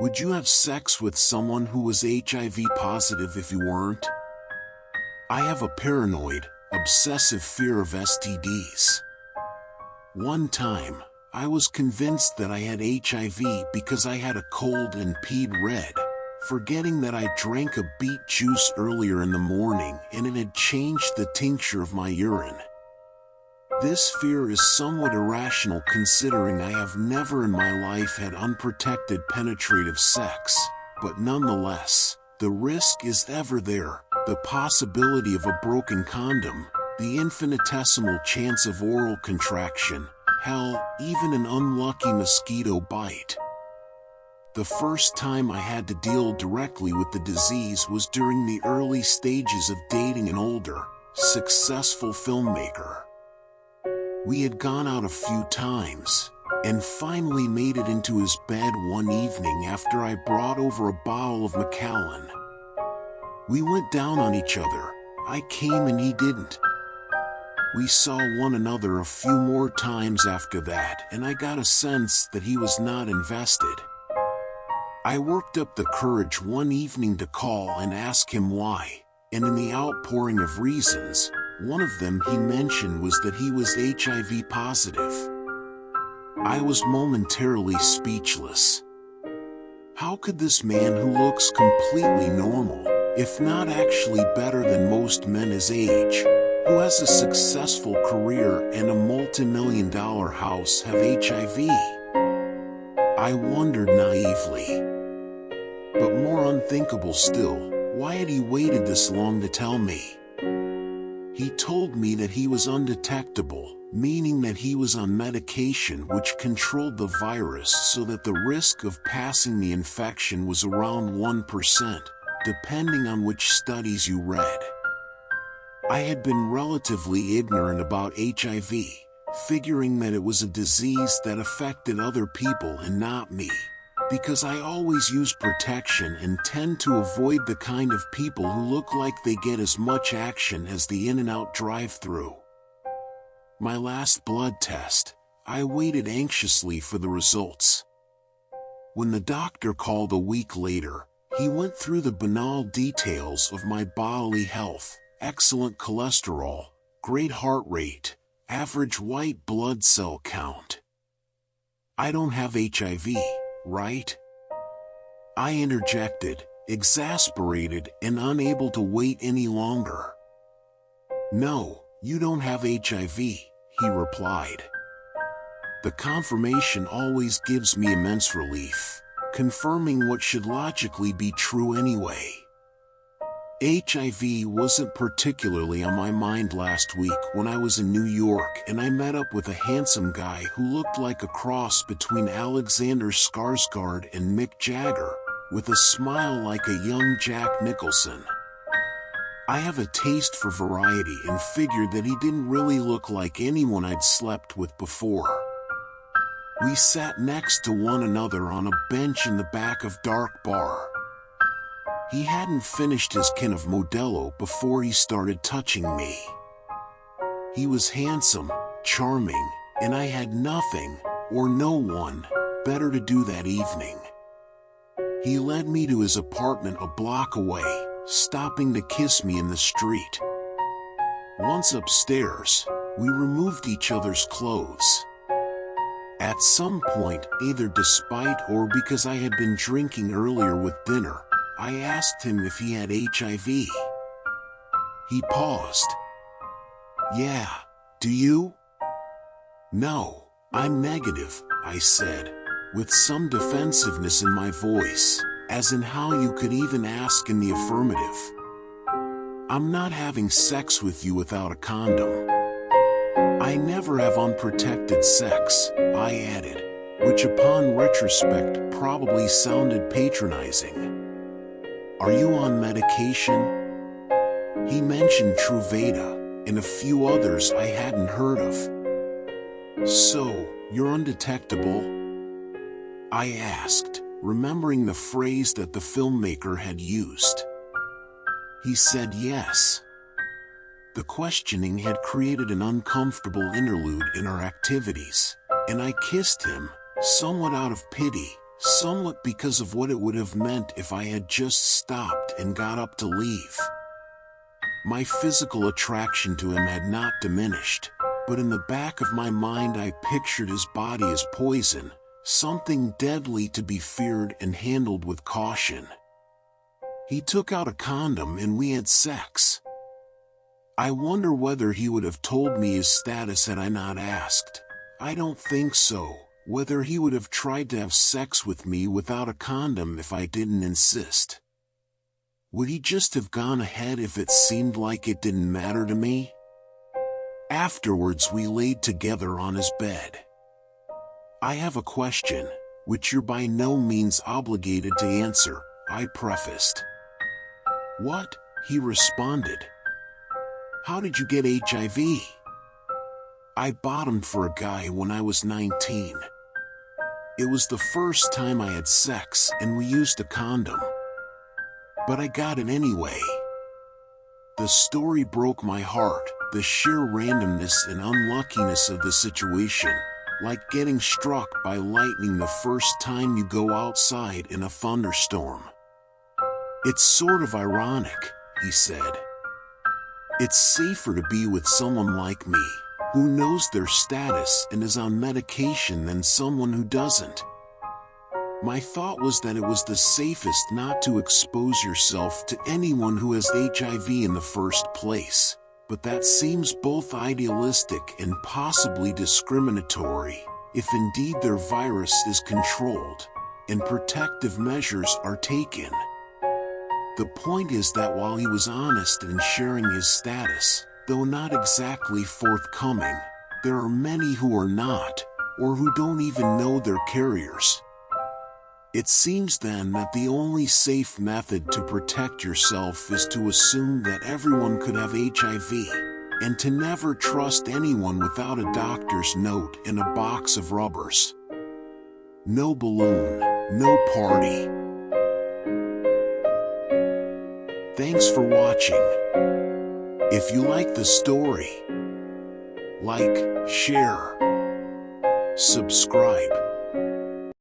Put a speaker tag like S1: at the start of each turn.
S1: Would you have sex with someone who was HIV positive if you weren't? I have a paranoid, obsessive fear of STDs. One time, I was convinced that I had HIV because I had a cold and peed red, forgetting that I drank a beet juice earlier in the morning and it had changed the tincture of my urine. This fear is somewhat irrational considering I have never in my life had unprotected penetrative sex, but nonetheless, the risk is ever there, the possibility of a broken condom, the infinitesimal chance of oral contraction, hell, even an unlucky mosquito bite. The first time I had to deal directly with the disease was during the early stages of dating an older, successful filmmaker. We had gone out a few times, and finally made it into his bed one evening after I brought over a bottle of Macallan. We went down on each other. I came and he didn't. We saw one another a few more times after that, and I got a sense that he was not invested. I worked up the courage one evening to call and ask him why, and in the outpouring of reasons, one of them he mentioned was that he was HIV positive. I was momentarily speechless. How could this man who looks completely normal, if not actually better than most men his age, who has a successful career and a multi-million-dollar house, have HIV? I wondered naively. But more unthinkable still, why had he waited this long to tell me? He told me that he was undetectable, meaning that he was on medication which controlled the virus so that the risk of passing the infection was around 1%, depending on which studies you read. I had been relatively ignorant about HIV, figuring that it was a disease that affected other people and not me, because I always use protection and tend to avoid the kind of people who look like they get as much action as the In-N-Out drive-thru. My last blood test, I waited anxiously for the results. When the doctor called a week later, he went through the banal details of my bodily health: excellent cholesterol, great heart rate, average white blood cell count. I don't have HIV, right? I interjected, exasperated and unable to wait any longer. No, you don't have HIV, he replied. The confirmation always gives me immense relief, confirming what should logically be true anyway. HIV wasn't particularly on my mind last week when I was in New York and I met up with a handsome guy who looked like a cross between Alexander Skarsgård and Mick Jagger, with a smile like a young Jack Nicholson. I have a taste for variety and figured that he didn't really look like anyone I'd slept with before. We sat next to one another on a bench in the back of dark bar. He hadn't finished his can of Modelo before he started touching me. He was handsome, charming, and I had nothing, or no one, better to do that evening. He led me to his apartment a block away, stopping to kiss me in the street. Once upstairs, we removed each other's clothes. At some point, either despite or because I had been drinking earlier with dinner, I asked him if he had HIV. He paused. Yeah, do you? No, I'm negative, I said, with some defensiveness in my voice, as in how you could even ask in the affirmative. I'm not having sex with you without a condom. I never have unprotected sex, I added, which upon retrospect probably sounded patronizing. Are you on medication? He mentioned Truvada, and a few others I hadn't heard of. So, you're undetectable? I asked, remembering the phrase that the filmmaker had used. He said yes. The questioning had created an uncomfortable interlude in our activities, and I kissed him, somewhat out of pity, somewhat because of what it would have meant if I had just stopped and got up to leave. My physical attraction to him had not diminished, but in the back of my mind I pictured his body as poison, something deadly to be feared and handled with caution. He took out a condom and we had sex. I wonder whether he would have told me his status had I not asked. I don't think so. Whether he would have tried to have sex with me without a condom if I didn't insist. Would he just have gone ahead if it seemed like it didn't matter to me? Afterwards we laid together on his bed. I have a question, which you're by no means obligated to answer, I prefaced. What? He responded. How did you get HIV? I bottomed for a guy when I was 19. It was the first time I had sex and we used a condom. But I got it anyway. The story broke my heart, the sheer randomness and unluckiness of the situation, like getting struck by lightning the first time you go outside in a thunderstorm. It's sort of ironic, he said. It's safer to be with someone like me, who knows their status and is on medication, than someone who doesn't. My thought was that it was the safest not to expose yourself to anyone who has HIV in the first place, but that seems both idealistic and possibly discriminatory, if indeed their virus is controlled, and protective measures are taken. The point is that while he was honest in sharing his status, though not exactly forthcoming, there are many who are not, or who don't even know they're carriers. It seems then that the only safe method to protect yourself is to assume that everyone could have HIV, and to never trust anyone without a doctor's note and a box of rubbers. No balloon, no party. Thanks for watching. If you like the story, like, share, subscribe.